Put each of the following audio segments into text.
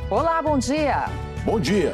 Olá, bom dia. Bom dia.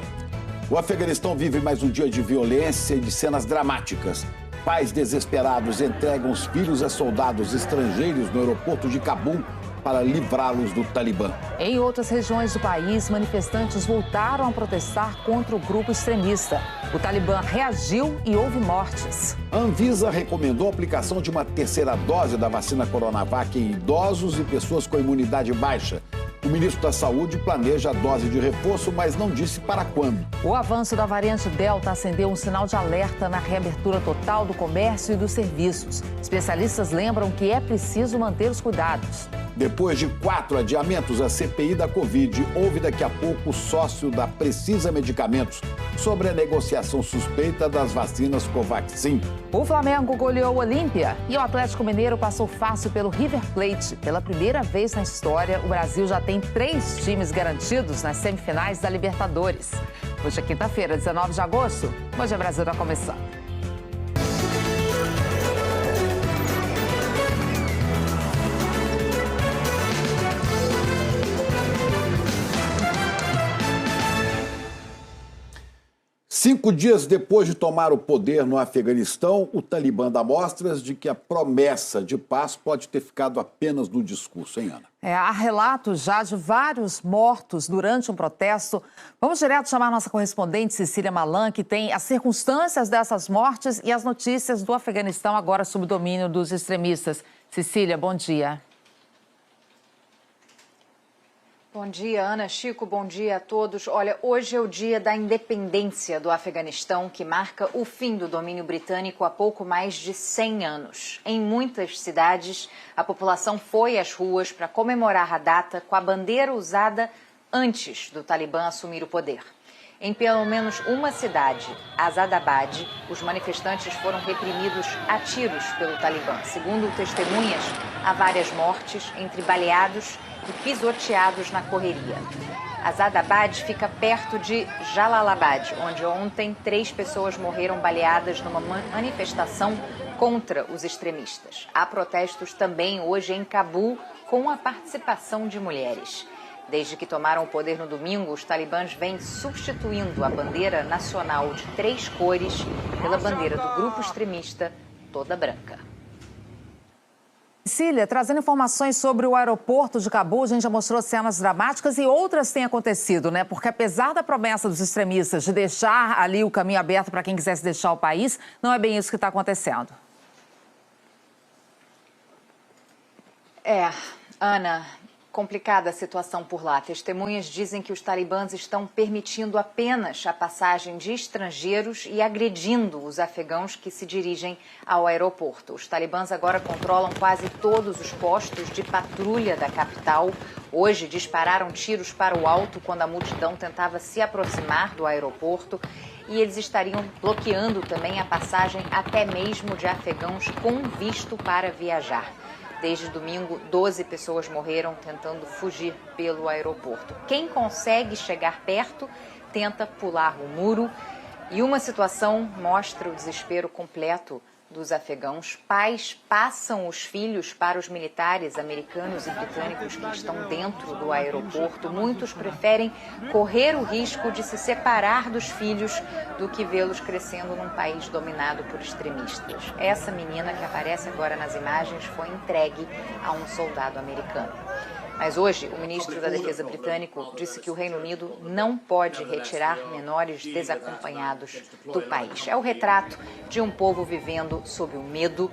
O Afeganistão vive mais um dia de violência e de cenas dramáticas. Pais desesperados entregam os filhos a soldados estrangeiros no aeroporto de Cabul para livrá-los do Talibã. Em outras regiões do país, manifestantes voltaram a protestar contra o grupo extremista. O Talibã reagiu e houve mortes. A Anvisa recomendou a aplicação de uma terceira dose da vacina Coronavac em idosos e pessoas com imunidade baixa. O ministro da Saúde planeja a dose de reforço, mas não disse para quando. O avanço da variante Delta acendeu um sinal de alerta na reabertura total do comércio e dos serviços. Especialistas lembram que é preciso manter os cuidados. Depois de 4 adiamentos, a CPI da Covid ouve daqui a pouco o sócio da Precisa Medicamentos sobre a negociação suspeita das vacinas Covaxin. O Flamengo goleou o Olímpia e o Atlético Mineiro passou fácil pelo River Plate. Pela primeira vez na história, o Brasil já tem 3 times garantidos nas semifinais da Libertadores. Hoje é quinta-feira, 19 de agosto. Hoje é Brasil está começando. Cinco dias depois de tomar o poder no Afeganistão, o Talibã dá mostras de que a promessa de paz pode ter ficado apenas no discurso, hein, Ana? Há relatos já de vários mortos durante um protesto. Vamos direto chamar a nossa correspondente Cecília Malan, que tem as circunstâncias dessas mortes e as notícias do Afeganistão agora sob domínio dos extremistas. Cecília, bom dia. Bom dia, Ana, Chico, bom dia a todos. Olha, hoje é o dia da independência do Afeganistão, que marca o fim do domínio britânico há pouco mais de 100 anos. Em muitas cidades, a população foi às ruas para comemorar a data com a bandeira usada antes do Talibã assumir o poder. Em pelo menos uma cidade, Azadabad, os manifestantes foram reprimidos a tiros pelo Talibã. Segundo testemunhas, há várias mortes entre baleados e pisoteados na correria. Azadabad fica perto de Jalalabad, onde ontem 3 pessoas morreram baleadas numa manifestação contra os extremistas. Há protestos também hoje em Cabul, com a participação de mulheres. Desde que tomaram o poder no domingo, os talibãs vêm substituindo a bandeira nacional de 3 cores pela bandeira do grupo extremista, toda branca. Cecília, trazendo informações sobre o aeroporto de Cabul, a gente já mostrou cenas dramáticas e outras têm acontecido, né? Porque apesar da promessa dos extremistas de deixar ali o caminho aberto para quem quisesse deixar o país, não é bem isso que está acontecendo. Ana, complicada a situação por lá. Testemunhas dizem que os talibãs estão permitindo apenas a passagem de estrangeiros e agredindo os afegãos que se dirigem ao aeroporto. Os talibãs agora controlam quase todos os postos de patrulha da capital. Hoje dispararam tiros para o alto quando a multidão tentava se aproximar do aeroporto. E eles estariam bloqueando também a passagem até mesmo de afegãos com visto para viajar. Desde domingo, 12 pessoas morreram tentando fugir pelo aeroporto. Quem consegue chegar perto tenta pular o muro. E uma situação mostra o desespero completo dos afegãos. Pais passam os filhos para os militares americanos e britânicos que estão dentro do aeroporto. Muitos preferem correr o risco de se separar dos filhos do que vê-los crescendo num país dominado por extremistas. Essa menina que aparece agora nas imagens foi entregue a um soldado americano. Mas hoje, o ministro da Defesa britânico disse que o Reino Unido não pode retirar menores desacompanhados do país. É o retrato de um povo vivendo sob o medo.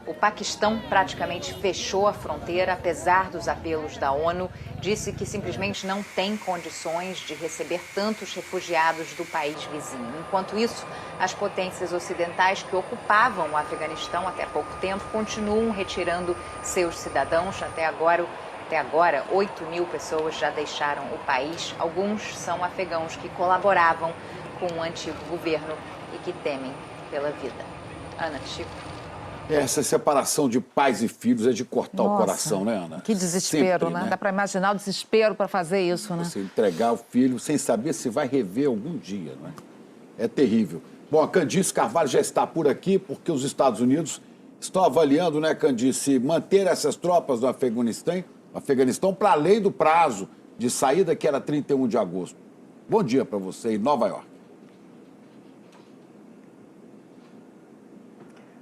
O Paquistão praticamente fechou a fronteira, apesar dos apelos da ONU. Disse que simplesmente não tem condições de receber tantos refugiados do país vizinho. Enquanto isso, as potências ocidentais que ocupavam o Afeganistão até pouco tempo continuam retirando seus cidadãos. Até agora, 8.000 pessoas já deixaram o país. Alguns são afegãos que colaboravam com o antigo governo e que temem pela vida. Ana, Chico. Essa separação de pais e filhos é de cortar Nossa, o coração, né, Ana? Que desespero, Sempre, né? Dá para imaginar o desespero para fazer isso, né? Você entregar o filho sem saber se vai rever algum dia, né? É terrível. Bom, a Candice Carvalho já está por aqui, porque os Estados Unidos estão avaliando, né, Candice, manter essas tropas no Afeganistão para além do prazo de saída, que era 31 de agosto. Bom dia para você em Nova York.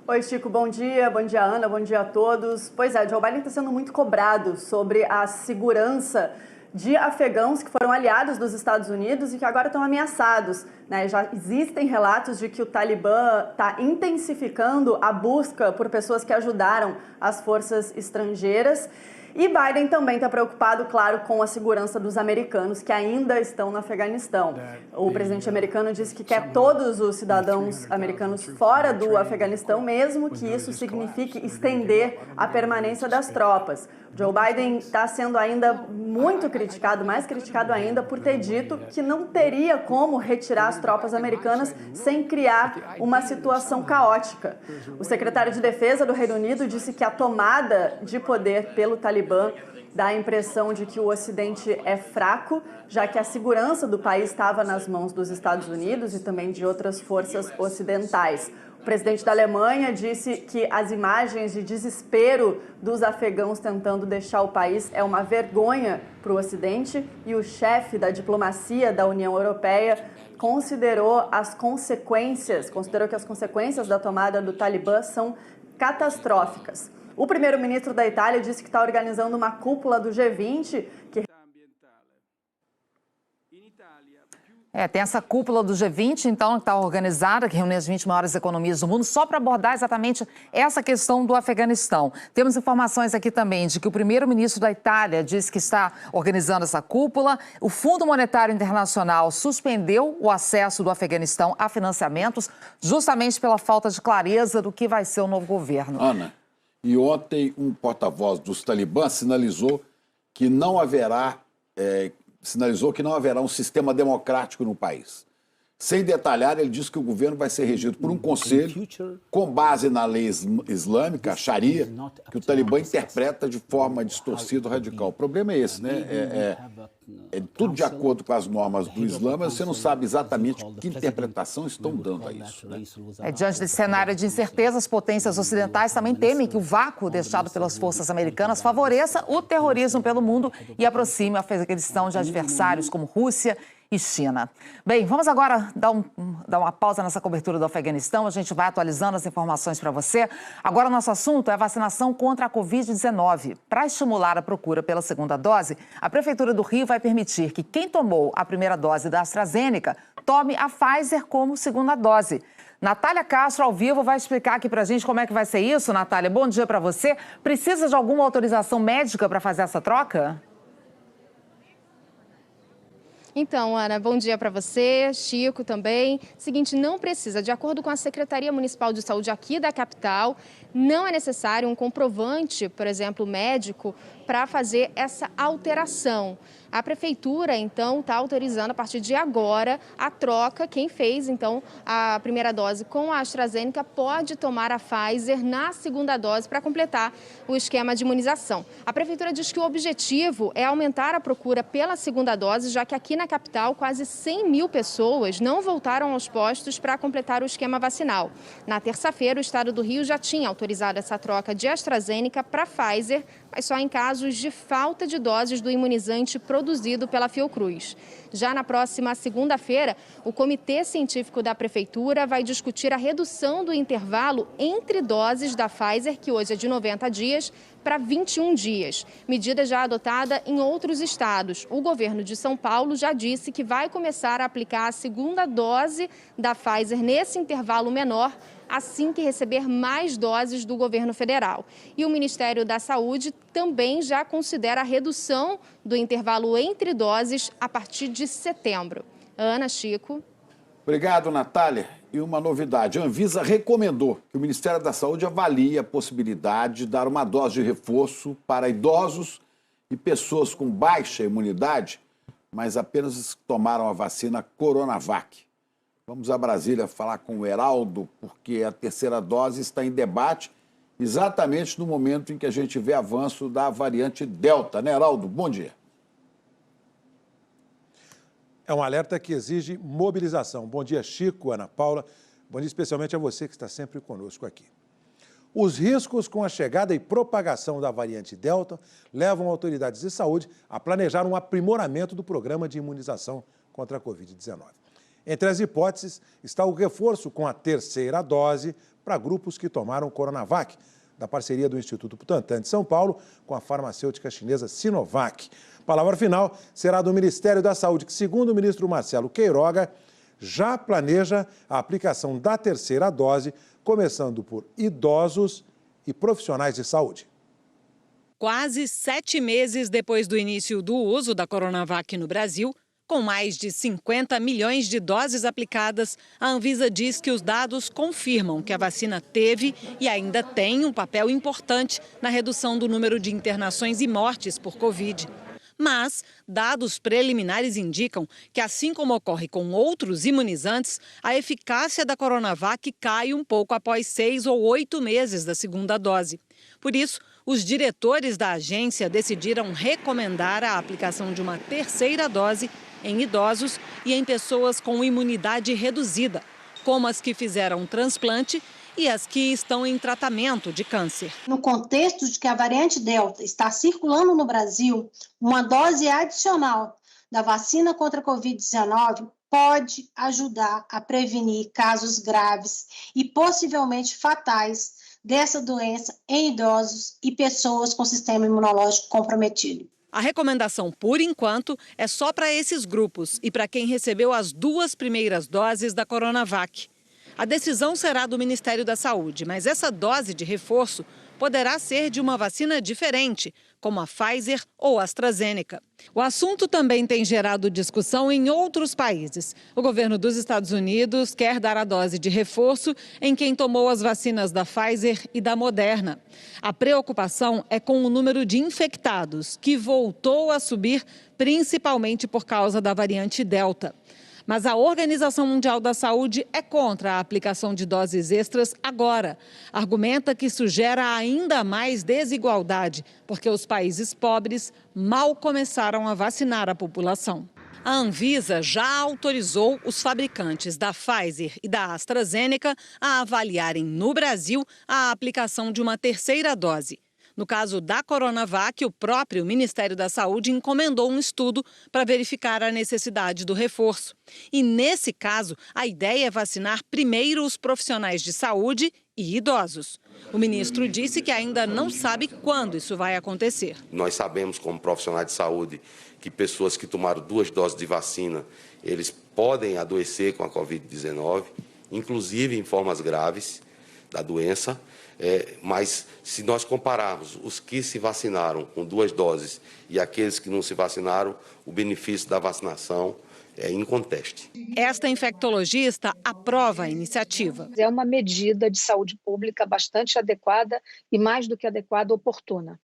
Oi, Chico, bom dia, Ana, bom dia a todos. Pois é, Joe Biden está sendo muito cobrado sobre a segurança de afegãos que foram aliados dos Estados Unidos e que agora estão ameaçados, né? Já existem relatos de que o Talibã está intensificando a busca por pessoas que ajudaram as forças estrangeiras. E Biden também está preocupado, claro, com a segurança dos americanos que ainda estão no Afeganistão. O presidente americano disse que quer todos os cidadãos americanos fora do Afeganistão, mesmo que isso signifique estender a permanência das tropas. Joe Biden está sendo ainda muito criticado, mais criticado ainda, por ter dito que não teria como retirar as tropas americanas sem criar uma situação caótica. O secretário de Defesa do Reino Unido disse que a tomada de poder pelo Talibã dá a impressão de que o Ocidente é fraco, já que a segurança do país estava nas mãos dos Estados Unidos e também de outras forças ocidentais. O presidente da Alemanha disse que as imagens de desespero dos afegãos tentando deixar o país é uma vergonha para o Ocidente, e o chefe da diplomacia da União Europeia considerou que as consequências da tomada do Talibã são catastróficas. O primeiro-ministro da Itália disse que está organizando uma cúpula do G20 que... Tem essa cúpula do G20, então, que está organizada, que reúne as 20 maiores economias do mundo, só para abordar exatamente essa questão do Afeganistão. Temos informações aqui também de que o primeiro-ministro da Itália disse que está organizando essa cúpula. O Fundo Monetário Internacional suspendeu o acesso do Afeganistão a financiamentos, justamente pela falta de clareza do que vai ser o novo governo. Ana, e ontem um porta-voz dos talibãs sinalizou que não haverá um sistema democrático no país. Sem detalhar, ele disse que o governo vai ser regido por um conselho com base na lei islâmica, a Sharia, que o Talibã interpreta de forma distorcida, radical. O problema é esse, né? É tudo de acordo com as normas do Islã, mas você não sabe exatamente que interpretação estão dando a isso, né? Diante desse cenário de incerteza, as potências ocidentais também temem que o vácuo deixado pelas forças americanas favoreça o terrorismo pelo mundo e aproxime a Afeganistão de adversários como Rússia e China. Bem, vamos agora dar uma pausa nessa cobertura do Afeganistão. A gente vai atualizando as informações para você. Agora o nosso assunto é a vacinação contra a Covid-19. Para estimular a procura pela segunda dose, a Prefeitura do Rio vai permitir que quem tomou a primeira dose da AstraZeneca tome a Pfizer como segunda dose. Natália Castro, ao vivo, vai explicar aqui para a gente como é que vai ser isso. Natália, bom dia para você. Precisa de alguma autorização médica para fazer essa troca? Então, Ana, bom dia para você, Chico também. Seguinte, não precisa. De acordo com a Secretaria Municipal de Saúde aqui da capital, não é necessário um comprovante, por exemplo, médico, para fazer essa alteração. A Prefeitura, então, está autorizando a partir de agora a troca. Quem fez, então, a primeira dose com a AstraZeneca pode tomar a Pfizer na segunda dose para completar o esquema de imunização. A Prefeitura diz que o objetivo é aumentar a procura pela segunda dose, já que aqui na capital quase 100 mil pessoas não voltaram aos postos para completar o esquema vacinal. Na terça-feira, o estado do Rio já tinha autorizado essa troca de AstraZeneca para Pfizer, mas só em casos de falta de doses do imunizante produzido pela Fiocruz. Já na próxima segunda-feira, o Comitê Científico da Prefeitura vai discutir a redução do intervalo entre doses da Pfizer, que hoje é de 90 dias, para 21 dias. Medida já adotada em outros estados. O governo de São Paulo já disse que vai começar a aplicar a segunda dose da Pfizer nesse intervalo menor, assim que receber mais doses do governo federal. E o Ministério da Saúde também já considera a redução do intervalo entre doses a partir de setembro. Ana, Chico. Obrigado, Natália. E uma novidade, a Anvisa recomendou que o Ministério da Saúde avalie a possibilidade de dar uma dose de reforço para idosos e pessoas com baixa imunidade, mas apenas os que tomaram a vacina Coronavac. Vamos a Brasília falar com o Heraldo, porque a terceira dose está em debate exatamente no momento em que a gente vê avanço da variante Delta, né, Heraldo? Bom dia. É um alerta que exige mobilização. Bom dia, Chico, Ana Paula. Bom dia especialmente a você que está sempre conosco aqui. Os riscos com a chegada e propagação da variante Delta levam autoridades de saúde a planejar um aprimoramento do programa de imunização contra a Covid-19. Entre as hipóteses está o reforço com a terceira dose para grupos que tomaram Coronavac, da parceria do Instituto Butantan de São Paulo com a farmacêutica chinesa Sinovac. A palavra final será do Ministério da Saúde, que, segundo o ministro Marcelo Queiroga, já planeja a aplicação da terceira dose, começando por idosos e profissionais de saúde. Quase 7 meses depois do início do uso da Coronavac no Brasil, com mais de 50 milhões de doses aplicadas, a Anvisa diz que os dados confirmam que a vacina teve e ainda tem um papel importante na redução do número de internações e mortes por Covid. Mas dados preliminares indicam que, assim como ocorre com outros imunizantes, a eficácia da Coronavac cai um pouco após 6 ou 8 meses da segunda dose. Por isso, os diretores da agência decidiram recomendar a aplicação de uma terceira dose em idosos e em pessoas com imunidade reduzida, como as que fizeram transplante e as que estão em tratamento de câncer. No contexto de que a variante Delta está circulando no Brasil, uma dose adicional da vacina contra a Covid-19 pode ajudar a prevenir casos graves e possivelmente fatais dessa doença em idosos e pessoas com sistema imunológico comprometido. A recomendação, por enquanto, é só para esses grupos e para quem recebeu as 2 primeiras doses da Coronavac. A decisão será do Ministério da Saúde, mas essa dose de reforço poderá ser de uma vacina diferente, como a Pfizer ou AstraZeneca. O assunto também tem gerado discussão em outros países. O governo dos Estados Unidos quer dar a dose de reforço em quem tomou as vacinas da Pfizer e da Moderna. A preocupação é com o número de infectados, que voltou a subir, principalmente por causa da variante Delta. Mas a Organização Mundial da Saúde é contra a aplicação de doses extras agora. Argumenta que isso gera ainda mais desigualdade, porque os países pobres mal começaram a vacinar a população. A Anvisa já autorizou os fabricantes da Pfizer e da AstraZeneca a avaliarem no Brasil a aplicação de uma terceira dose. No caso da Coronavac, o próprio Ministério da Saúde encomendou um estudo para verificar a necessidade do reforço. E, nesse caso, a ideia é vacinar primeiro os profissionais de saúde e idosos. O ministro disse que ainda não sabe quando isso vai acontecer. Nós sabemos, como profissionais de saúde, que pessoas que tomaram 2 doses de vacina, eles podem adoecer com a Covid-19, inclusive em formas graves da doença. Mas se nós compararmos os que se vacinaram com 2 doses e aqueles que não se vacinaram, o benefício da vacinação é inconteste. Esta infectologista aprova a iniciativa. É uma medida de saúde pública bastante adequada e, mais do que adequada, oportuna.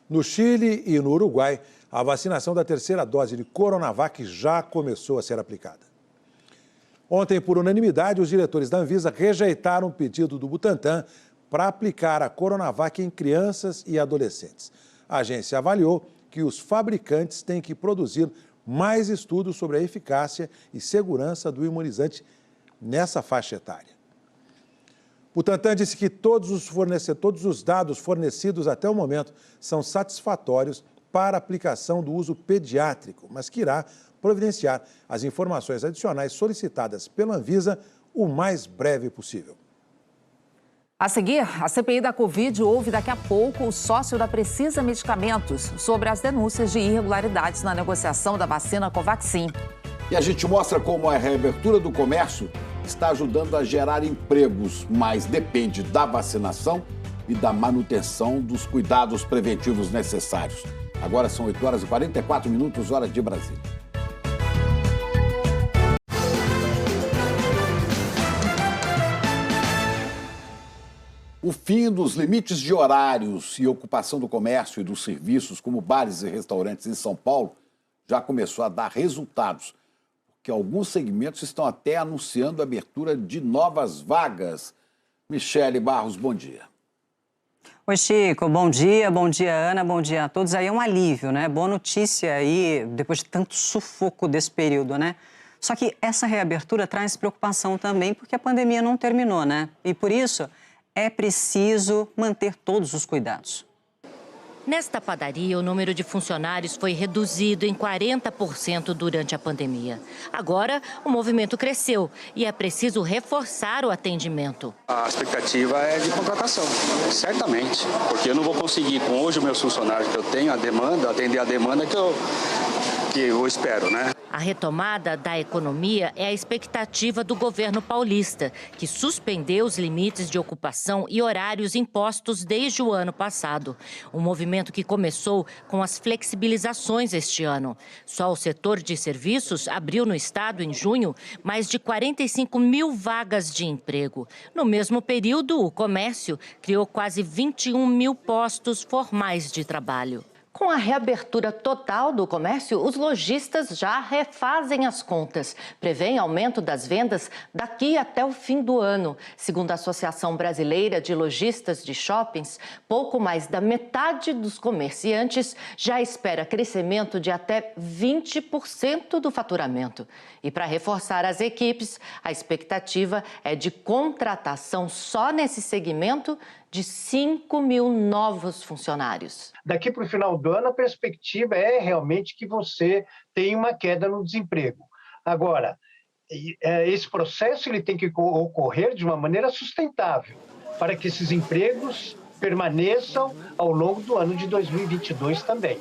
No Chile e no Uruguai, a vacinação da terceira dose de Coronavac já começou a ser aplicada. Ontem, por unanimidade, os diretores da Anvisa rejeitaram o pedido do Butantan para aplicar a Coronavac em crianças e adolescentes. A agência avaliou que os fabricantes têm que produzir mais estudos sobre a eficácia e segurança do imunizante nessa faixa etária. O Butantan disse que todos os dados fornecidos até o momento são satisfatórios para a aplicação do uso pediátrico, mas que irá providenciar as informações adicionais solicitadas pela Anvisa o mais breve possível. A seguir, a CPI da Covid ouve daqui a pouco o sócio da Precisa Medicamentos sobre as denúncias de irregularidades na negociação da vacina Covaxin. E a gente mostra como a reabertura do comércio está ajudando a gerar empregos, mas depende da vacinação e da manutenção dos cuidados preventivos necessários. Agora são 8h44, hora de Brasília. O fim dos limites de horários e ocupação do comércio e dos serviços, como bares e restaurantes em São Paulo, já começou a dar resultados, porque alguns segmentos estão até anunciando a abertura de novas vagas. Michele Barros, bom dia. Oi, Chico, bom dia, Ana, bom dia a todos. Aí é um alívio, né? Boa notícia aí, depois de tanto sufoco desse período, né? Só que essa reabertura traz preocupação também porque a pandemia não terminou, né? E por isso é preciso manter todos os cuidados. Nesta padaria, o número de funcionários foi reduzido em 40% durante a pandemia. Agora, o movimento cresceu e é preciso reforçar o atendimento. A expectativa é de contratação, certamente, porque eu não vou conseguir, com hoje os meus funcionários que eu tenho, atender a demanda que eu espero, né? A retomada da economia é a expectativa do governo paulista, que suspendeu os limites de ocupação e horários impostos desde o ano passado. Um movimento que começou com as flexibilizações este ano. Só o setor de serviços abriu no estado, em junho, mais de 45 mil vagas de emprego. No mesmo período, o comércio criou quase 21 mil postos formais de trabalho. Com a reabertura total do comércio, os lojistas já refazem as contas. Prevêem aumento das vendas daqui até o fim do ano. Segundo a Associação Brasileira de Lojistas de Shoppings, pouco mais da metade dos comerciantes já espera crescimento de até 20% do faturamento. E para reforçar as equipes, a expectativa é de contratação só nesse segmento de 5 mil novos funcionários. Daqui para o final do ano, a perspectiva é realmente que você tenha uma queda no desemprego. Agora, esse processo ele tem que ocorrer de uma maneira sustentável, para que esses empregos permaneçam ao longo do ano de 2022 também.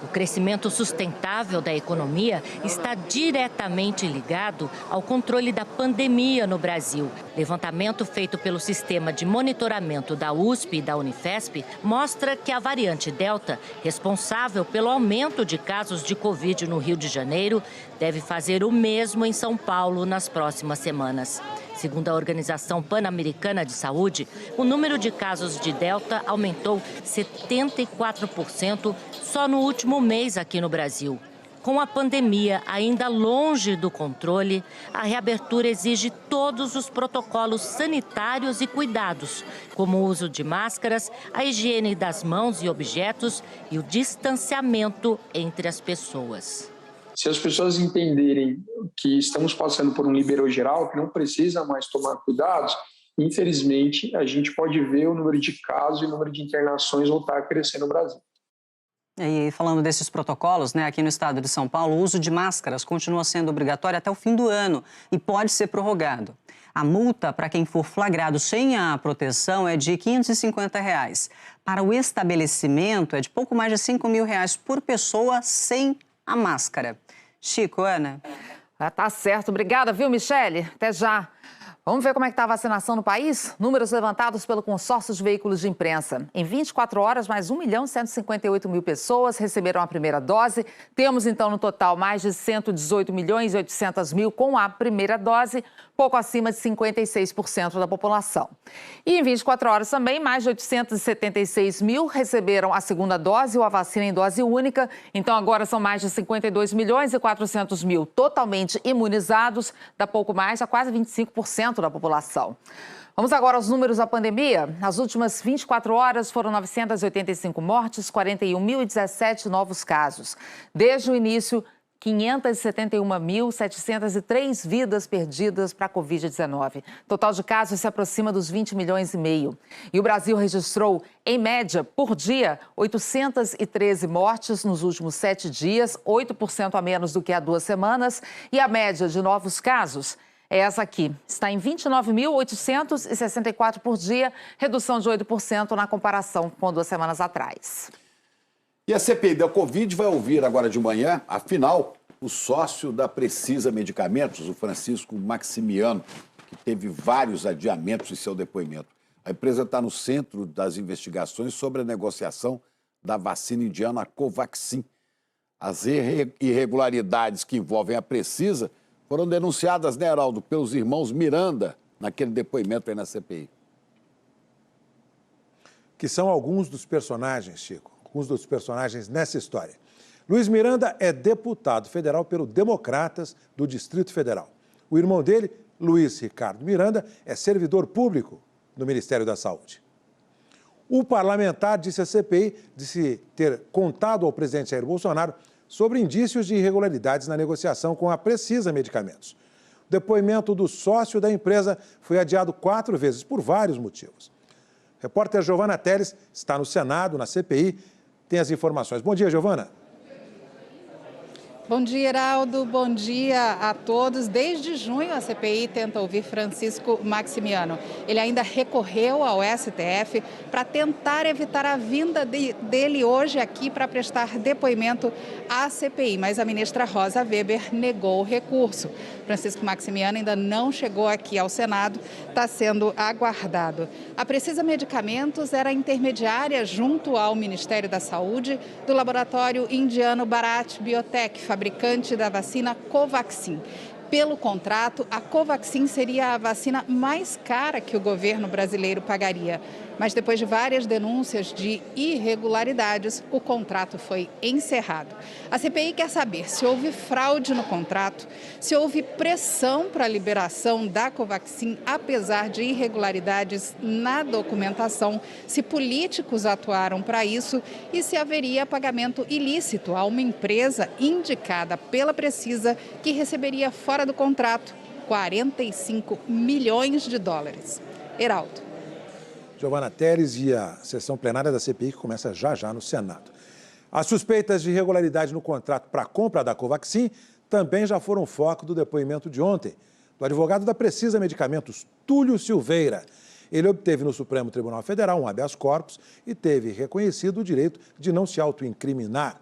O crescimento sustentável da economia está diretamente ligado ao controle da pandemia no Brasil. Levantamento feito pelo Sistema de Monitoramento da USP e da Unifesp mostra que a variante Delta, responsável pelo aumento de casos de Covid no Rio de Janeiro, deve fazer o mesmo em São Paulo nas próximas semanas. Segundo a Organização Pan-Americana de Saúde, o número de casos de Delta aumentou 74% só no último mês aqui no Brasil. Com a pandemia ainda longe do controle, a reabertura exige todos os protocolos sanitários e cuidados, como o uso de máscaras, a higiene das mãos e objetos e o distanciamento entre as pessoas. Se as pessoas entenderem que estamos passando por um liberou geral, que não precisa mais tomar cuidados, infelizmente, a gente pode ver o número de casos e o número de internações voltar a crescer no Brasil. E falando desses protocolos, né, aqui no estado de São Paulo, o uso de máscaras continua sendo obrigatório até o fim do ano e pode ser prorrogado. A multa para quem for flagrado sem a proteção é de R$ 550. Para o estabelecimento é de pouco mais de R$ 5 mil por pessoa sem a máscara. Chico, Ana. Tá certo. Obrigada, viu, Michele? Até já. Vamos ver como é que está a vacinação no país? Números levantados pelo consórcio de veículos de imprensa. Em 24 horas, mais 1.158.000 pessoas receberam a primeira dose. Temos, então, no total, mais de 118.800.000 com a primeira dose, pouco acima de 56% da população. E em 24 horas também, mais de 876.000 receberam a segunda dose ou a vacina em dose única. Então, agora são mais de 52.400.000 totalmente imunizados, dá pouco mais, a quase 25% da população. Vamos agora aos números da pandemia. Nas últimas 24 horas foram 985 mortes, 41.017 novos casos. Desde o início, 571.703 vidas perdidas para a Covid-19. Total de casos se aproxima dos 20 milhões e meio. E o Brasil registrou, em média, por dia, 813 mortes nos últimos 7 dias, 8% a menos do que há 2 semanas. E a média de novos casos é essa aqui, está em 29.864 por dia, redução de 8% na comparação com 2 semanas atrás. E a CPI da Covid vai ouvir agora de manhã, afinal, o sócio da Precisa Medicamentos, o Francisco Maximiano, que teve vários adiamentos em seu depoimento. A empresa está no centro das investigações sobre a negociação da vacina indiana Covaxin. As irregularidades que envolvem a Precisa foram denunciadas, né, Heraldo, pelos irmãos Miranda, naquele depoimento aí na CPI. Que são alguns dos personagens, Chico, alguns dos personagens nessa história. Luiz Miranda é deputado federal pelo Democratas do Distrito Federal. O irmão dele, Luiz Ricardo Miranda, é servidor público no Ministério da Saúde. O parlamentar disse à CPI ter contado ao presidente Jair Bolsonaro sobre indícios de irregularidades na negociação com a Precisa Medicamentos. O depoimento do sócio da empresa foi adiado 4 vezes por vários motivos. A repórter Giovana Teles está no Senado, na CPI, tem as informações. Bom dia, Giovana. Bom dia, Heraldo. Bom dia a todos. Desde junho, a CPI tenta ouvir Francisco Maximiano. Ele ainda recorreu ao STF para tentar evitar a vinda dele hoje aqui para prestar depoimento à CPI, mas a ministra Rosa Weber negou o recurso. Francisco Maximiano ainda não chegou aqui ao Senado, está sendo aguardado. A Precisa Medicamentos era intermediária junto ao Ministério da Saúde do laboratório indiano Bharat Biotech, fabricante da vacina Covaxin. Pelo contrato, a Covaxin seria a vacina mais cara que o governo brasileiro pagaria. Mas depois de várias denúncias de irregularidades, o contrato foi encerrado. A CPI quer saber se houve fraude no contrato, se houve pressão para a liberação da Covaxin, apesar de irregularidades na documentação, se políticos atuaram para isso e se haveria pagamento ilícito a uma empresa indicada pela Precisa que receberia fora do contrato 45 milhões de dólares. Heraldo. Giovana Teles e a sessão plenária da CPI que começa já no Senado. As suspeitas de irregularidade no contrato para a compra da Covaxin também já foram foco do depoimento de ontem, do advogado da Precisa Medicamentos, Túlio Silveira. Ele obteve no Supremo Tribunal Federal um habeas corpus e teve reconhecido o direito de não se autoincriminar.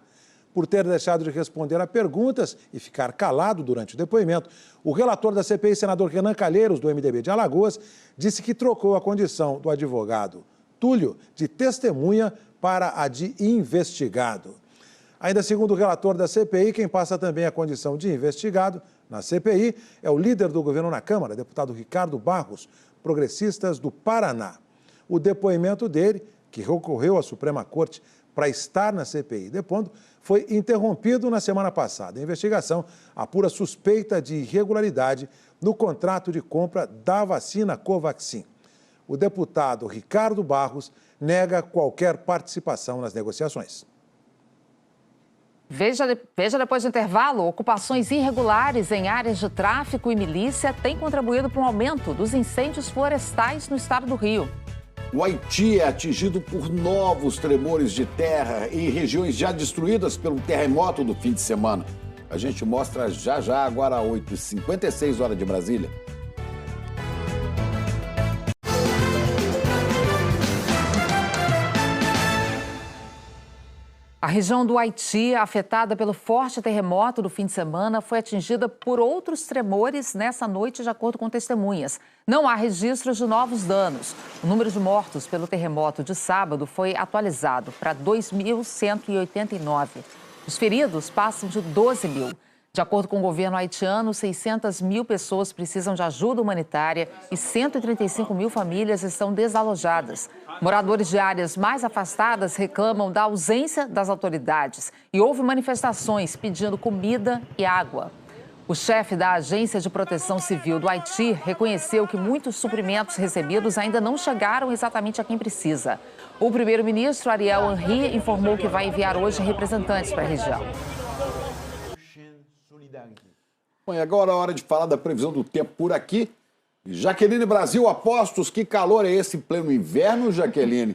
Por ter deixado de responder a perguntas e ficar calado durante o depoimento, o relator da CPI, senador Renan Calheiros, do MDB de Alagoas, disse que trocou a condição do advogado Túlio de testemunha para a de investigado. Ainda segundo o relator da CPI, quem passa também a condição de investigado na CPI é o líder do governo na Câmara, deputado Ricardo Barros, progressistas do Paraná. O depoimento dele, que recorreu à Suprema Corte para estar na CPI depondo, foi interrompido na semana passada. A investigação apura suspeita de irregularidade no contrato de compra da vacina Covaxin. O deputado Ricardo Barros nega qualquer participação nas negociações. Veja depois do intervalo, ocupações irregulares em áreas de tráfico e milícia têm contribuído para um aumento dos incêndios florestais no estado do Rio. O Haiti é atingido por novos tremores de terra em regiões já destruídas pelo terremoto do fim de semana. A gente mostra já, agora às 8h56, hora de Brasília. A região do Haiti, afetada pelo forte terremoto do fim de semana, foi atingida por outros tremores nessa noite, de acordo com testemunhas. Não há registros de novos danos. O número de mortos pelo terremoto de sábado foi atualizado para 2.189. Os feridos passam de 12 mil. De acordo com o governo haitiano, 600 mil pessoas precisam de ajuda humanitária e 135 mil famílias estão desalojadas. Moradores de áreas mais afastadas reclamam da ausência das autoridades e houve manifestações pedindo comida e água. O chefe da Agência de Proteção Civil do Haiti reconheceu que muitos suprimentos recebidos ainda não chegaram exatamente a quem precisa. O primeiro-ministro Ariel Henry informou que vai enviar hoje representantes para a região. Bom, e agora é hora de falar da previsão do tempo por aqui. Jaqueline Brasil, apostos, que calor é esse em pleno inverno, Jaqueline?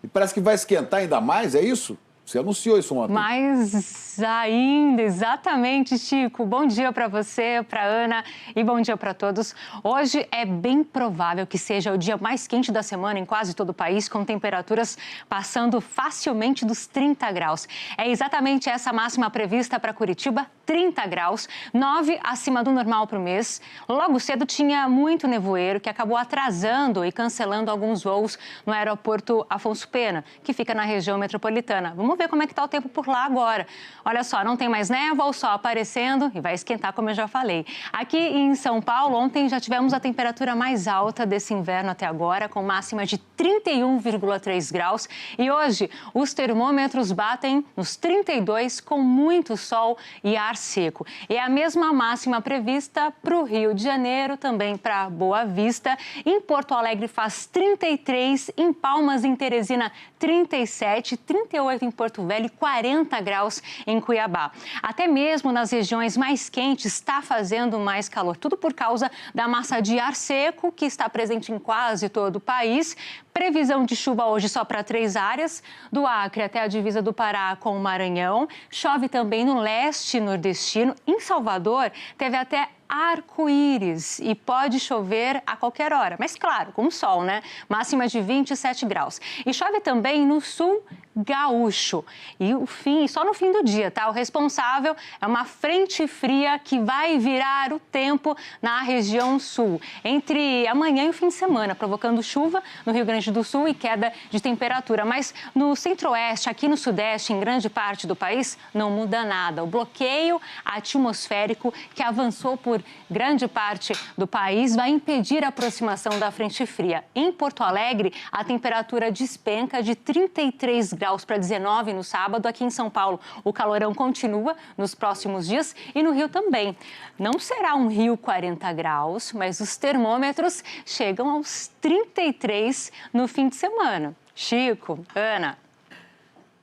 E parece que vai esquentar ainda mais, é isso? Você anunciou isso ontem. Mais ainda, exatamente, Chico. Bom dia para você, para Ana e bom dia para todos. Hoje é bem provável que seja o dia mais quente da semana em quase todo o país, com temperaturas passando facilmente dos 30 graus. É exatamente essa máxima prevista para Curitiba, 30 graus, 9 acima do normal para o mês. Logo cedo tinha muito nevoeiro que acabou atrasando e cancelando alguns voos no aeroporto Afonso Pena, que fica na região metropolitana. Vamos ver como é que está o tempo por lá agora. Olha só, não tem mais névoa, o sol aparecendo e vai esquentar, como eu já falei. Aqui em São Paulo, ontem já tivemos a temperatura mais alta desse inverno até agora, com máxima de 31,3 graus. E hoje, os termômetros batem nos 32, com muito sol e ar seco. E é a mesma máxima prevista para o Rio de Janeiro, também para Boa Vista. Em Porto Alegre faz 33, em Palmas, em Teresina, 37, 38 em Porto Velho e 40 graus em Cuiabá. Até mesmo nas regiões mais quentes está fazendo mais calor, tudo por causa da massa de ar seco que está presente em quase todo o país. Previsão de chuva hoje só para 3 áreas, do Acre até a divisa do Pará com o Maranhão. Chove também no leste nordestino. Em Salvador, teve até arco-íris e pode chover a qualquer hora, mas claro, com sol, né? Máxima de 27 graus. E chove também no sul gaúcho. E só no fim do dia, tá? O responsável é uma frente fria que vai virar o tempo na região sul, entre amanhã e o fim de semana, provocando chuva no Rio Grande do Sul e queda de temperatura. Mas no centro-oeste, aqui no sudeste, em grande parte do país, não muda nada. O bloqueio atmosférico que avançou por grande parte do país vai impedir a aproximação da frente fria. Em Porto Alegre, a temperatura despenca de 33 graus para 19 no sábado. Aqui em São Paulo, o calorão continua nos próximos dias e no Rio também. Não será um Rio 40 graus, mas os termômetros chegam aos 33 no fim de semana. Chico, Ana.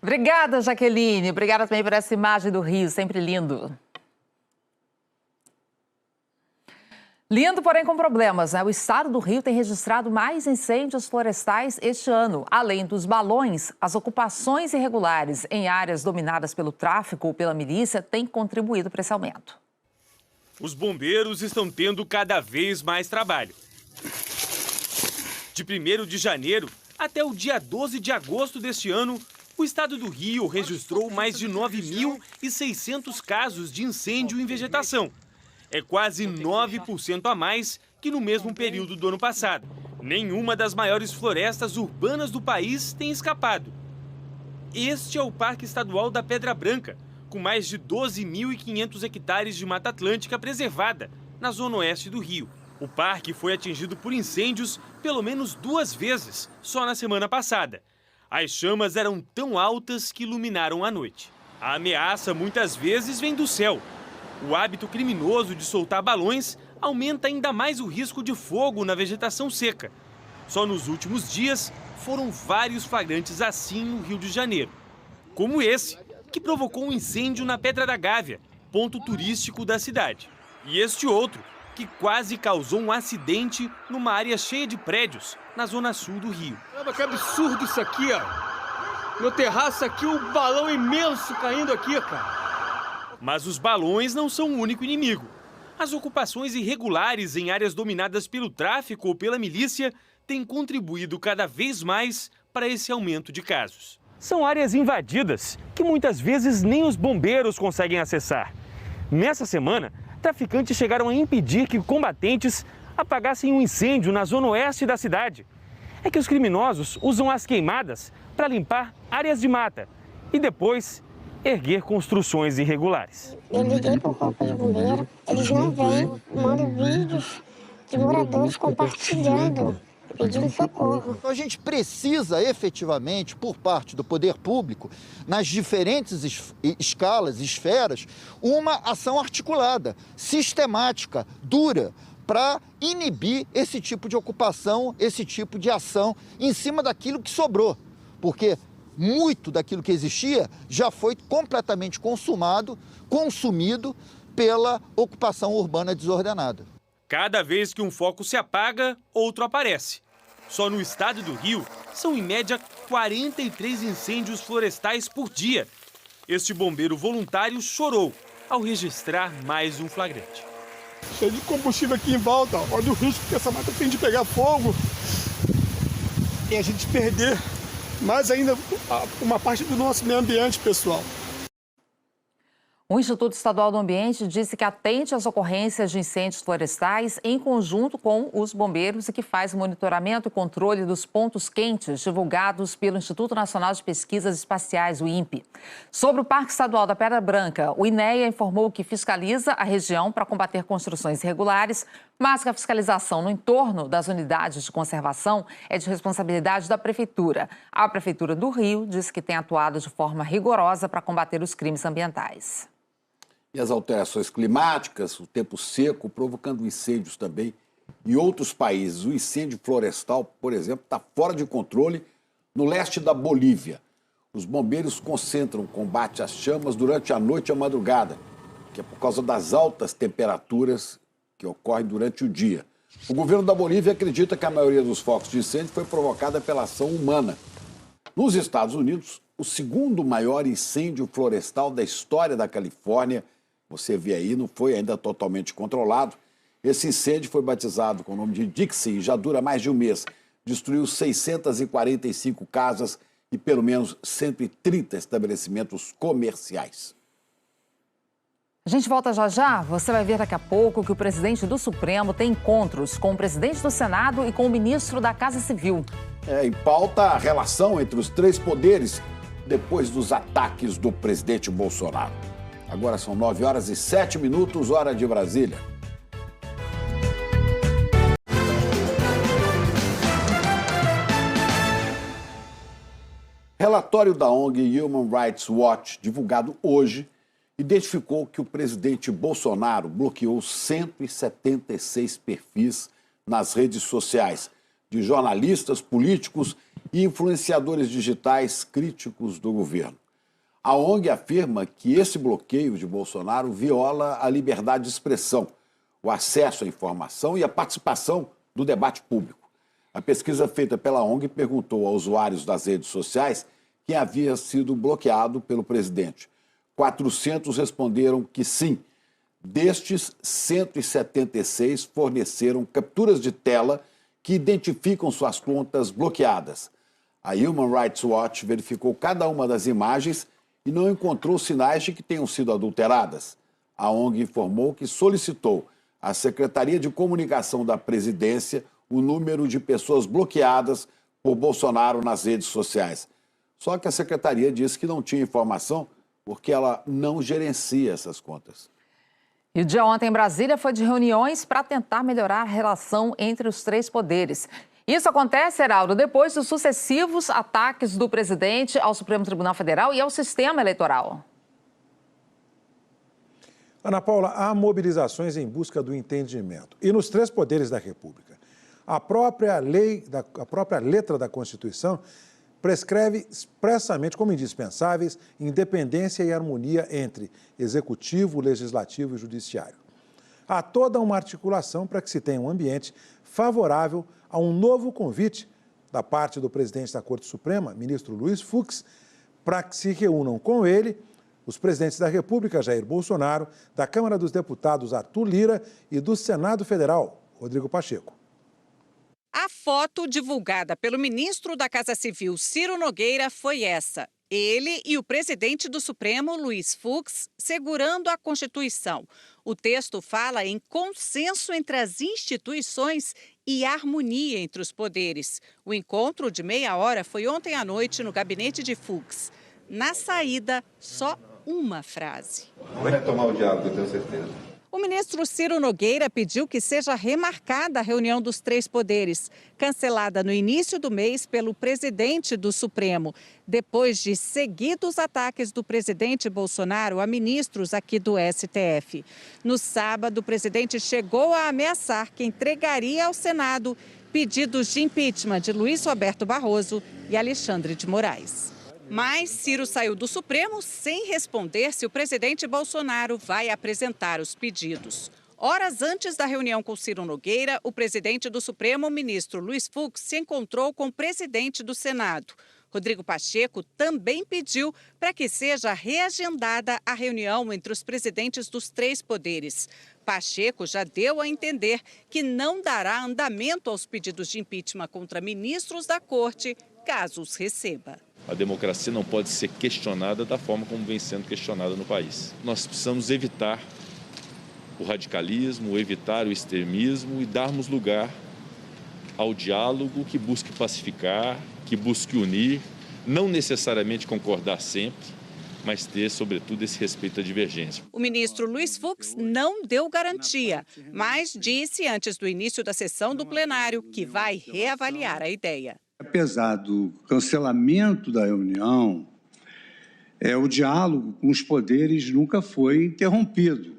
Obrigada, Jaqueline. Obrigada também por essa imagem do Rio, sempre lindo. Lindo, porém com problemas, né? O estado do Rio tem registrado mais incêndios florestais este ano. Além dos balões, as ocupações irregulares em áreas dominadas pelo tráfico ou pela milícia têm contribuído para esse aumento. Os bombeiros estão tendo cada vez mais trabalho. De 1º de janeiro até o dia 12 de agosto deste ano, o estado do Rio registrou mais de 9.600 casos de incêndio em vegetação. É quase 9% a mais que no mesmo período do ano passado. Nenhuma das maiores florestas urbanas do país tem escapado. Este é o Parque Estadual da Pedra Branca, com mais de 12.500 hectares de Mata Atlântica preservada na zona oeste do Rio. O parque foi atingido por incêndios pelo menos 2 vezes, só na semana passada. As chamas eram tão altas que iluminaram a noite. A ameaça muitas vezes vem do céu. O hábito criminoso de soltar balões aumenta ainda mais o risco de fogo na vegetação seca. Só nos últimos dias foram vários flagrantes assim no Rio de Janeiro. Como esse, que provocou um incêndio na Pedra da Gávea, ponto turístico da cidade. E este outro, que quase causou um acidente numa área cheia de prédios, na zona sul do Rio. Caramba, que absurdo isso aqui, ó. Meu terraço aqui, um balão imenso caindo aqui, cara. Mas os balões não são o único inimigo. As ocupações irregulares em áreas dominadas pelo tráfico ou pela milícia têm contribuído cada vez mais para esse aumento de casos. São áreas invadidas que muitas vezes nem os bombeiros conseguem acessar. Nessa semana, traficantes chegaram a impedir que combatentes apagassem um incêndio na zona oeste da cidade. É que os criminosos usam as queimadas para limpar áreas de mata e depois erguer construções irregulares. Eu liguei para o corpo de bombeiro, eles não vêm, mandam vídeos de moradores compartilhando, pedindo socorro. A gente precisa efetivamente, por parte do poder público, nas diferentes escalas, esferas, uma ação articulada, sistemática, dura, para inibir esse tipo de ocupação, esse tipo de ação em cima daquilo que sobrou. Porque muito daquilo que existia já foi completamente consumido pela ocupação urbana desordenada. Cada vez que um foco se apaga, outro aparece. Só no estado do Rio, são em média 43 incêndios florestais por dia. Este bombeiro voluntário chorou ao registrar mais um flagrante. Cheio de combustível aqui em volta, olha o risco que essa mata tem de pegar fogo e a gente perder mais ainda uma parte do nosso meio ambiente, pessoal. O Instituto Estadual do Ambiente disse que atende às ocorrências de incêndios florestais em conjunto com os bombeiros e que faz monitoramento e controle dos pontos quentes divulgados pelo Instituto Nacional de Pesquisas Espaciais, o INPE. Sobre o Parque Estadual da Pedra Branca, o INEA informou que fiscaliza a região para combater construções irregulares, mas que a fiscalização no entorno das unidades de conservação é de responsabilidade da Prefeitura. A Prefeitura do Rio disse que tem atuado de forma rigorosa para combater os crimes ambientais. E as alterações climáticas, o tempo seco, provocando incêndios também em outros países. O incêndio florestal, por exemplo, está fora de controle No leste da Bolívia, os bombeiros concentram combate às chamas durante a noite e a madrugada, que é por causa das altas temperaturas que ocorrem durante o dia. O governo da Bolívia acredita que a maioria dos focos de incêndio foi provocada pela ação humana. Nos Estados Unidos, o segundo maior incêndio florestal da história da Califórnia, você vê aí, não foi ainda totalmente controlado. Esse incêndio foi batizado com o nome de Dixie e já dura mais de um mês. Destruiu 645 casas e pelo menos 130 estabelecimentos comerciais. A gente volta já já. Você vai ver daqui a pouco que o presidente do Supremo tem encontros com o presidente do Senado e com o ministro da Casa Civil. Em pauta a relação entre os três poderes depois dos ataques do presidente Bolsonaro. Agora são 9h07, hora de Brasília. Relatório da ONG Human Rights Watch, divulgado hoje, identificou que o presidente Bolsonaro bloqueou 176 perfis nas redes sociais de jornalistas, políticos e influenciadores digitais críticos do governo. A ONG afirma que esse bloqueio de Bolsonaro viola a liberdade de expressão, o acesso à informação e a participação do debate público. A pesquisa feita pela ONG perguntou a usuários das redes sociais quem havia sido bloqueado pelo presidente. 400 responderam que sim. Destes, 176 forneceram capturas de tela que identificam suas contas bloqueadas. A Human Rights Watch verificou cada uma das imagens e não encontrou sinais de que tenham sido adulteradas. A ONG informou que solicitou à Secretaria de Comunicação da Presidência o número de pessoas bloqueadas por Bolsonaro nas redes sociais. Só que a Secretaria disse que não tinha informação porque ela não gerencia essas contas. E o dia ontem em Brasília foi de reuniões para tentar melhorar a relação entre os três poderes. Isso acontece, Heraldo, depois dos sucessivos ataques do presidente ao Supremo Tribunal Federal e ao sistema eleitoral. Ana Paula, há mobilizações em busca do entendimento. E nos três poderes da República. A própria letra da Constituição prescreve expressamente como indispensáveis independência e harmonia entre executivo, legislativo e judiciário. Há toda uma articulação para que se tenha um ambiente favorável a um novo convite da parte do presidente da Corte Suprema, ministro Luiz Fux, para que se reúnam com ele os presidentes da República, Jair Bolsonaro, da Câmara dos Deputados, Arthur Lira, e do Senado Federal, Rodrigo Pacheco. A foto divulgada pelo ministro da Casa Civil, Ciro Nogueira, foi essa. Ele e o presidente do Supremo, Luiz Fux, segurando a Constituição. O texto fala em consenso entre as instituições e harmonia entre os poderes. O encontro de meia hora foi ontem à noite no gabinete de Fux. Na saída, só uma frase. Vai retomar o diálogo, eu tenho certeza. O ministro Ciro Nogueira pediu que seja remarcada a reunião dos três poderes, cancelada no início do mês pelo presidente do Supremo, depois de seguidos ataques do presidente Bolsonaro a ministros aqui do STF. No sábado, o presidente chegou a ameaçar que entregaria ao Senado pedidos de impeachment de Luiz Roberto Barroso e Alexandre de Moraes. Mas Ciro saiu do Supremo sem responder se o presidente Bolsonaro vai apresentar os pedidos. Horas antes da reunião com Ciro Nogueira, o presidente do Supremo, o ministro Luiz Fux, se encontrou com o presidente do Senado. Rodrigo Pacheco também pediu para que seja reagendada a reunião entre os presidentes dos três poderes. Pacheco já deu a entender que não dará andamento aos pedidos de impeachment contra ministros da Corte, caso os receba. A democracia não pode ser questionada da forma como vem sendo questionada no país. Nós precisamos evitar o radicalismo, evitar o extremismo e darmos lugar ao diálogo que busque pacificar, que busque unir, não necessariamente concordar sempre, mas ter, sobretudo, esse respeito à divergência. O ministro Luiz Fux não deu garantia, mas disse antes do início da sessão do plenário que vai reavaliar a ideia. Apesar do cancelamento da reunião, o diálogo com os poderes nunca foi interrompido.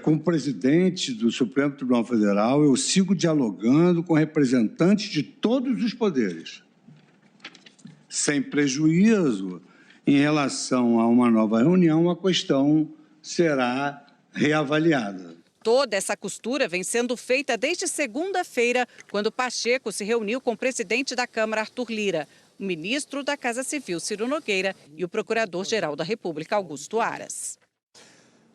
Com o presidente do Supremo Tribunal Federal, eu sigo dialogando com representantes de todos os poderes. sem prejuízo em relação a uma nova reunião, a questão será reavaliada. Toda essa costura vem sendo feita desde segunda-feira, quando Pacheco se reuniu com o presidente da Câmara, Arthur Lira, o ministro da Casa Civil, Ciro Nogueira, e o procurador-geral da República, Augusto Aras.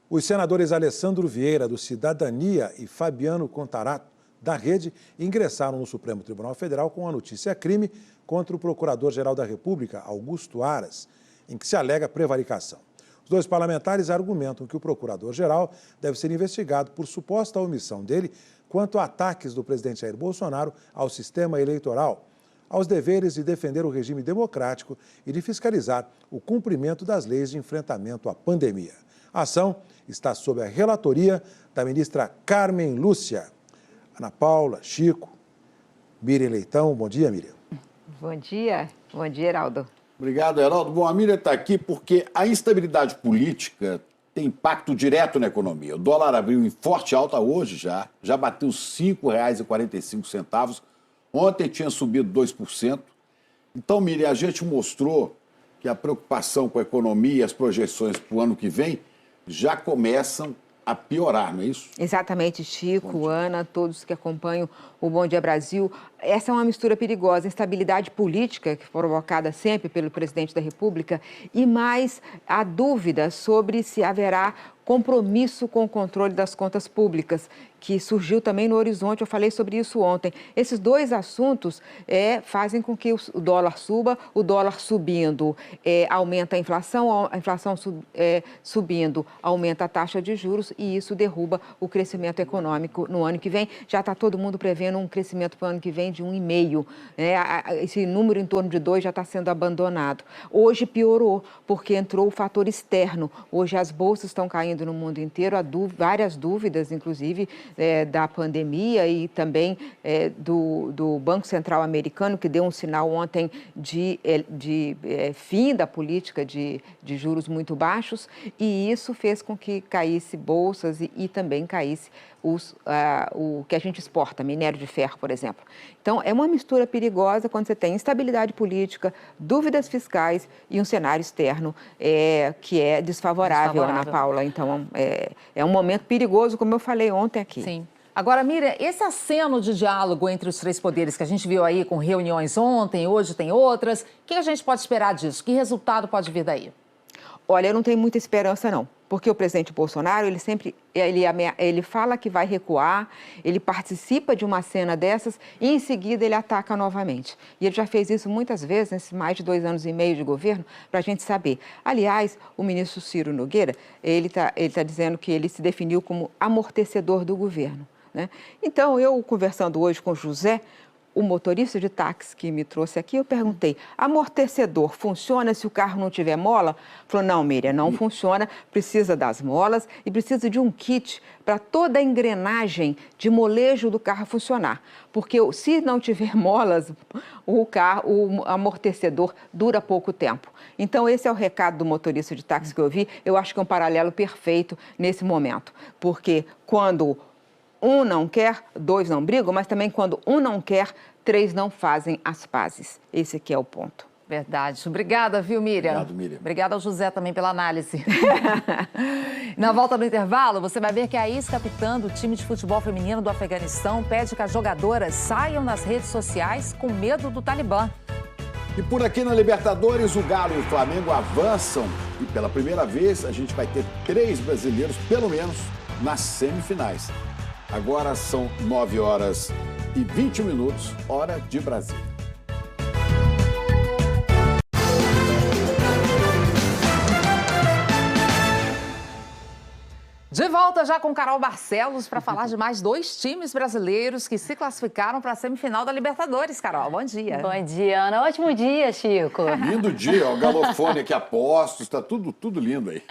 Os senadores Alessandro Vieira, do Cidadania, e Fabiano Contarato, da Rede, ingressaram no Supremo Tribunal Federal com a notícia-crime contra o procurador-geral da República, Augusto Aras, em que se alega prevaricação. Os dois parlamentares argumentam que o procurador-geral deve ser investigado por suposta omissão dele quanto a ataques do presidente Jair Bolsonaro ao sistema eleitoral, aos deveres de defender o regime democrático e de fiscalizar o cumprimento das leis de enfrentamento à pandemia. A ação está sob a relatoria da ministra Carmen Lúcia. Ana Paula, Chico, Miriam Leitão. Bom dia, Miriam. Bom dia, Heraldo. Obrigado, Heraldo. Bom, a Miriam está aqui porque a instabilidade política tem impacto direto na economia. O dólar abriu em forte alta hoje já bateu R$ 5,45. Ontem tinha subido 2%. Então, Miriam, a gente mostrou que a preocupação com a economia e as projeções para o ano que vem já começam a piorar, não é isso? Exatamente, Chico, Ana, todos que acompanham o Bom Dia Brasil. Essa é uma mistura perigosa, instabilidade política, que foi provocada sempre pelo presidente da República, e mais a dúvida sobre se haverá compromisso com o controle das contas públicas, que surgiu também no horizonte, eu falei sobre isso ontem. Esses dois assuntos fazem com que o dólar suba, o dólar subindo aumenta a inflação subindo aumenta a taxa de juros e isso derruba o crescimento econômico no ano que vem. Já está todo mundo prevendo um crescimento para o ano que vem de 1,5%. Esse número em torno de 2 já está sendo abandonado. Hoje piorou, porque entrou o fator externo. Hoje as bolsas estão caindo no mundo inteiro, há várias dúvidas, inclusive, da pandemia e também do Banco Central americano, que deu um sinal ontem de fim da política de juros muito baixos, e isso fez com que caísse bolsas e também caísse o que a gente exporta, minério de ferro, por exemplo. Então, é uma mistura perigosa quando você tem instabilidade política, dúvidas fiscais e um cenário externo que é desfavorável, Ana Paula. Então, é um momento perigoso, como eu falei ontem aqui. Sim. Agora, Miriam, esse aceno de diálogo entre os três poderes que a gente viu aí com reuniões ontem, hoje tem outras, o que a gente pode esperar disso? Que resultado pode vir daí? Olha, eu não tenho muita esperança, não. Porque o presidente Bolsonaro, ele fala que vai recuar, ele participa de uma cena dessas e, em seguida, ele ataca novamente. E ele já fez isso muitas vezes, nesses mais de 2 anos e meio de governo, para a gente saber. Aliás, o ministro Ciro Nogueira, ele tá dizendo que ele se definiu como amortecedor do governo, né? Então, eu conversando hoje com o José, o motorista de táxi que me trouxe aqui, eu perguntei, amortecedor funciona se o carro não tiver mola? Falou, não, Miriam, não funciona, precisa das molas e precisa de um kit para toda a engrenagem de molejo do carro funcionar. Porque se não tiver molas, o amortecedor dura pouco tempo. Então, esse é o recado do motorista de táxi que eu vi. Eu acho que é um paralelo perfeito nesse momento. Porque quando um não quer, 2 não brigam, mas também quando um não quer, 3 não fazem as pazes. Esse aqui é o ponto. Verdade. Obrigada, viu, Miriam? Obrigado, Miriam. Obrigada ao José também pela análise. Na volta do intervalo, você vai ver que a ex-capitã do time de futebol feminino do Afeganistão pede que as jogadoras saiam nas redes sociais com medo do Talibã. E por aqui na Libertadores, o Galo e o Flamengo avançam e pela primeira vez a gente vai ter 3 brasileiros, pelo menos, nas semifinais. Agora são 9h20, hora de Brasília. De volta já com Carol Barcelos para falar de mais 2 times brasileiros que se classificaram para a semifinal da Libertadores. Carol, bom dia. Bom dia, Ana. Ótimo dia, Chico. Lindo dia, ó, o galofone aqui a postos, está tudo lindo aí.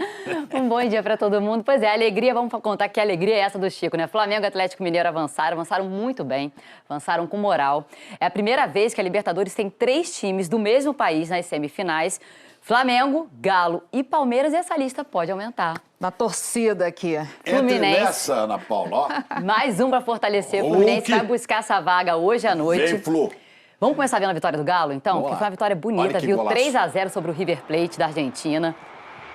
Um bom dia para todo mundo. Pois é, alegria, vamos contar que alegria é essa do Chico, né? Flamengo e Atlético Mineiro avançaram muito bem, avançaram com moral. É a primeira vez que a Libertadores tem 3 times do mesmo país nas semifinais. Flamengo, Galo e Palmeiras, e essa lista pode aumentar. Na torcida aqui. Fluminense. Entre nessa, Ana Paula, ó. Mais um para fortalecer. O Fluminense vai buscar essa vaga hoje à noite. Vem, Flu. Vamos começar vendo a vitória do Galo, então? Porque foi uma vitória bonita, viu? 3-0 sobre o River Plate da Argentina.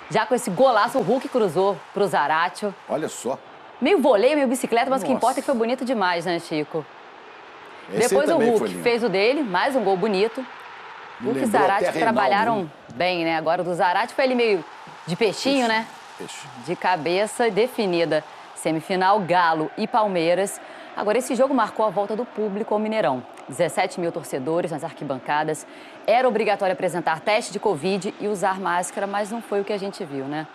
Já com esse golaço, o Hulk cruzou pro Zaratio. Olha só. Meio voleio, meio bicicleta, mas o que importa é que foi bonito demais, né, Chico? Depois o Hulk fez o dele, mais um gol bonito. Hulk e Zaratio trabalharam bem, né? Agora o do Zaratio foi ele meio de peixinho, né? De cabeça definida. Semifinal, Galo e Palmeiras. Agora, esse jogo marcou a volta do público ao Mineirão. 17 mil torcedores nas arquibancadas. Era obrigatório apresentar teste de Covid e usar máscara, mas não foi o que a gente viu, né?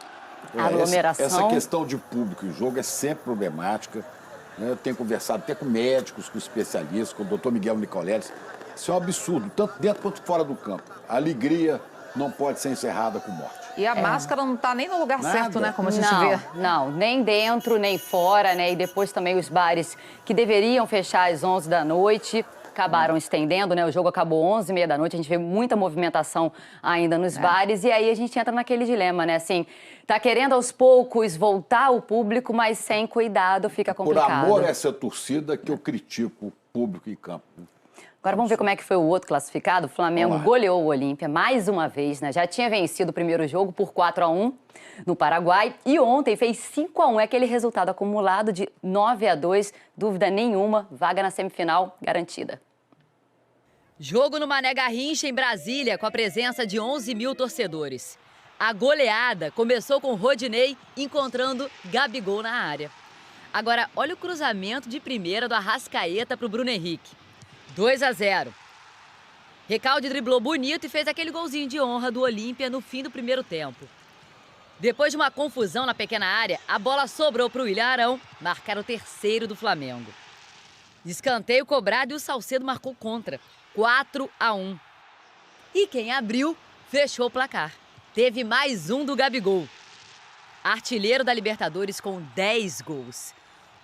A aglomeração... Essa questão de público em jogo é sempre problemática. Eu tenho conversado até com médicos, com especialistas, com o doutor Miguel Nicoleles. Isso é um absurdo, tanto dentro quanto fora do campo. A alegria não pode ser encerrada com morte. E a máscara não está nem no lugar certo, né? Como a gente vê. Não, nem dentro, nem fora, né? E depois também os bares que deveriam fechar às 11 da noite acabaram estendendo, né? O jogo acabou 11h30 da noite, a gente vê muita movimentação ainda nos bares. E aí a gente entra naquele dilema, né? Assim, tá querendo aos poucos voltar o público, mas sem cuidado fica complicado. Por amor a essa torcida que eu critico o público em campo. Agora vamos ver como é que foi o outro classificado. O Flamengo goleou o Olímpia mais uma vez, né? Já tinha vencido o primeiro jogo por 4-1 no Paraguai e ontem fez 5-1. É aquele resultado acumulado de 9-2, dúvida nenhuma, vaga na semifinal garantida. Jogo no Mané Garrincha, em Brasília, com a presença de 11 mil torcedores. A goleada começou com Rodinei encontrando Gabigol na área. Agora, olha o cruzamento de primeira do Arrascaeta para o Bruno Henrique. 2-0. Recalde driblou bonito e fez aquele golzinho de honra do Olímpia no fim do primeiro tempo. Depois de uma confusão na pequena área, a bola sobrou para o William Arão marcar o terceiro do Flamengo. Escanteio cobrado e o Salcedo marcou contra. 4-1. E quem abriu, fechou o placar. Teve mais um do Gabigol. Artilheiro da Libertadores com 10 gols.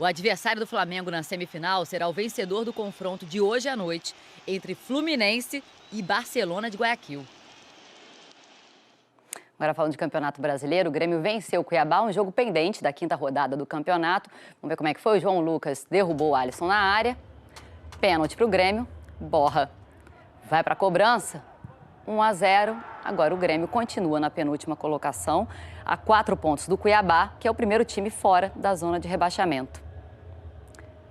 O adversário do Flamengo na semifinal será o vencedor do confronto de hoje à noite entre Fluminense e Barcelona de Guayaquil. Agora falando de Campeonato Brasileiro, o Grêmio venceu o Cuiabá, um jogo pendente da 5ª rodada do campeonato. Vamos ver como é que foi. O João Lucas derrubou o Alisson na área. Pênalti para o Grêmio. Borra vai para a cobrança. 1-0. Agora o Grêmio continua na penúltima colocação, a 4 pontos do Cuiabá, que é o primeiro time fora da zona de rebaixamento.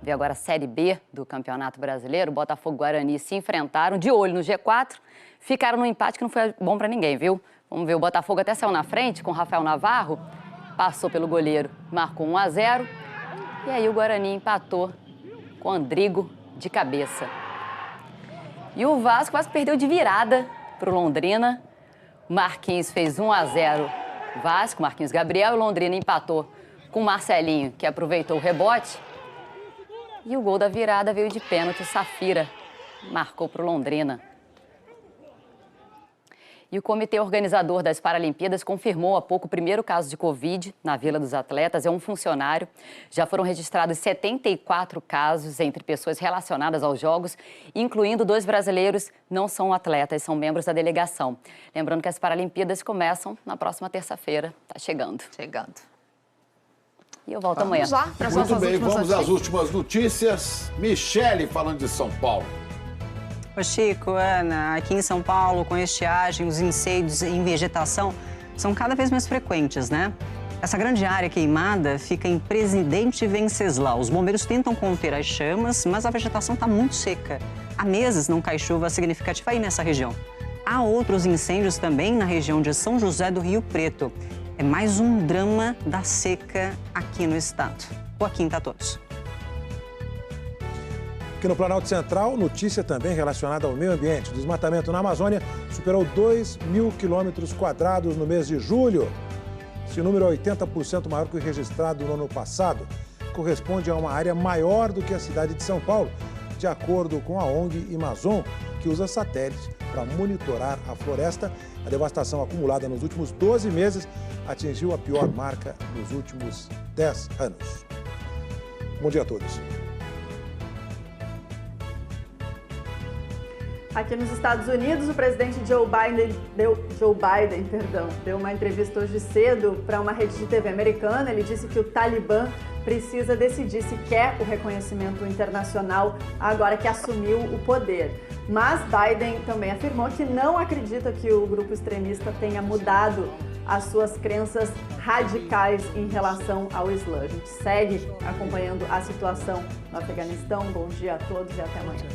Vê agora a Série B do Campeonato Brasileiro. Botafogo e Guarani se enfrentaram de olho no G4. Ficaram no empate que não foi bom para ninguém, viu? Vamos ver, o Botafogo até saiu na frente com o Rafael Navarro. Passou pelo goleiro, marcou 1-0. E aí o Guarani empatou com o Andrigo de cabeça. E o Vasco quase perdeu de virada para o Londrina. Marquinhos fez 1-0 Vasco, Marquinhos Gabriel. E Londrina empatou com o Marcelinho, que aproveitou o rebote. E o gol da virada veio de pênalti. Safira marcou para o Londrina. E o comitê organizador das Paralimpíadas confirmou há pouco o primeiro caso de Covid na Vila dos Atletas. É um funcionário. Já foram registrados 74 casos entre pessoas relacionadas aos Jogos, incluindo 2 brasileiros, não são atletas, são membros da delegação. Lembrando que as Paralimpíadas começam na próxima terça-feira. Está chegando. E eu volto amanhã. Vamos lá, para as nossas últimas notícias. Vamos às últimas notícias. Michele falando de São Paulo. Ô Chico, Ana, aqui em São Paulo, com estiagem, os incêndios em vegetação são cada vez mais frequentes, né? Essa grande área queimada fica em Presidente Venceslau. Os bombeiros tentam conter as chamas, mas a vegetação está muito seca. Há meses não cai chuva significativa aí nessa região. Há outros incêndios também na região de São José do Rio Preto. É mais um drama da seca aqui no estado. Joaquim tá todos. Aqui no Planalto Central, notícia também relacionada ao meio ambiente. O desmatamento na Amazônia superou 2.000 quilômetros quadrados no mês de julho. Esse número é 80% maior que o registrado no ano passado. Corresponde a uma área maior do que a cidade de São Paulo, de acordo com a ONG Amazon, que usa satélites para monitorar a floresta. A devastação acumulada nos últimos 12 meses atingiu a pior marca dos últimos 10 anos. Bom dia a todos. Aqui nos Estados Unidos, o presidente Joe Biden deu uma entrevista hoje cedo para uma rede de TV americana. Ele disse que o Talibã precisa decidir se quer o reconhecimento internacional agora que assumiu o poder. Mas Biden também afirmou que não acredita que o grupo extremista tenha mudado as suas crenças radicais em relação ao Islã. A gente segue acompanhando a situação no Afeganistão. Bom dia a todos e até amanhã.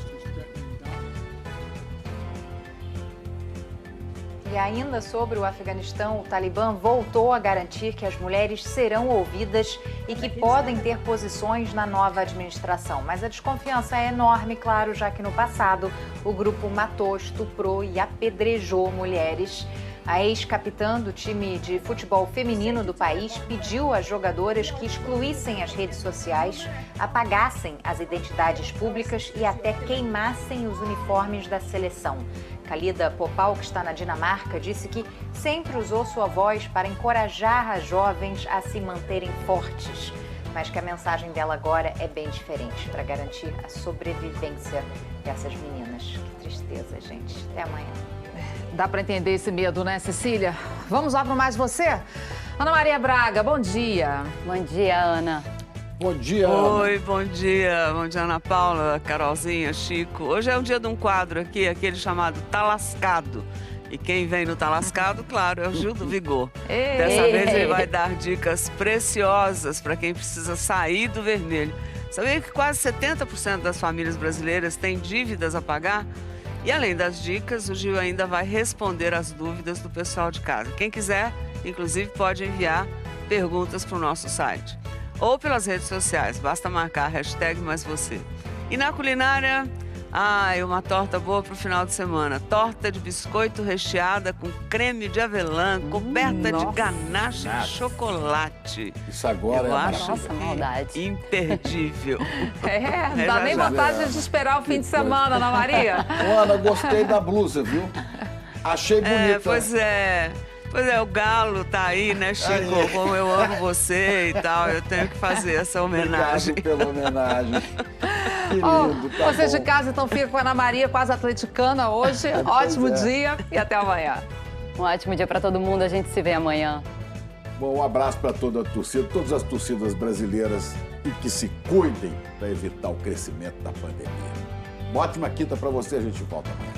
E ainda sobre o Afeganistão, o Talibã voltou a garantir que as mulheres serão ouvidas e que podem ter posições na nova administração. Mas a desconfiança é enorme, claro, já que no passado o grupo matou, estuprou e apedrejou mulheres. A ex-capitã do time de futebol feminino do país pediu às jogadoras que excluíssem as redes sociais, apagassem as identidades públicas e até queimassem os uniformes da seleção. Khalida Popal, que está na Dinamarca, disse que sempre usou sua voz para encorajar as jovens a se manterem fortes, mas que a mensagem dela agora é bem diferente, para garantir a sobrevivência dessas meninas. Que tristeza, gente. Até amanhã. Dá para entender esse medo, né, Cecília? Vamos lá para mais você? Ana Maria Braga, bom dia. Bom dia, Ana. Bom dia, Ana. Oi, bom dia. Bom dia, Ana Paula, Carolzinha, Chico. Hoje é um dia de um quadro aqui, aquele chamado Tá Lascado. E quem vem no Tá Lascado, claro, é o Gil do Vigor. Dessa vez ele vai dar dicas preciosas para quem precisa sair do vermelho. Sabia que quase 70% das famílias brasileiras têm dívidas a pagar? E além das dicas, o Gil ainda vai responder as dúvidas do pessoal de casa. Quem quiser, inclusive, pode enviar perguntas para o nosso site. Ou pelas redes sociais, basta marcar a hashtag Mais Você. E na culinária, uma torta boa para o final de semana. Torta de biscoito recheada com creme de avelã, coberta de ganache de chocolate. Isso agora eu é acho maldade. Imperdível. Não dá nem vontade de esperar o fim de semana, Ana Maria. Ana, gostei da blusa, viu? Achei bonita. Pois é, o galo tá aí, né, Chico? Como eu amo você e tal, eu tenho que fazer essa homenagem. Obrigado pela homenagem. Que lindo, tá vocês bom. de casa, então, ficam com a Ana Maria, quase atleticana hoje. Ótimo dia e até amanhã. Um ótimo dia para todo mundo, a gente se vê amanhã. Bom, um abraço para toda a torcida, todas as torcidas brasileiras e que se cuidem para evitar o crescimento da pandemia. Uma ótima quinta para você, a gente volta amanhã.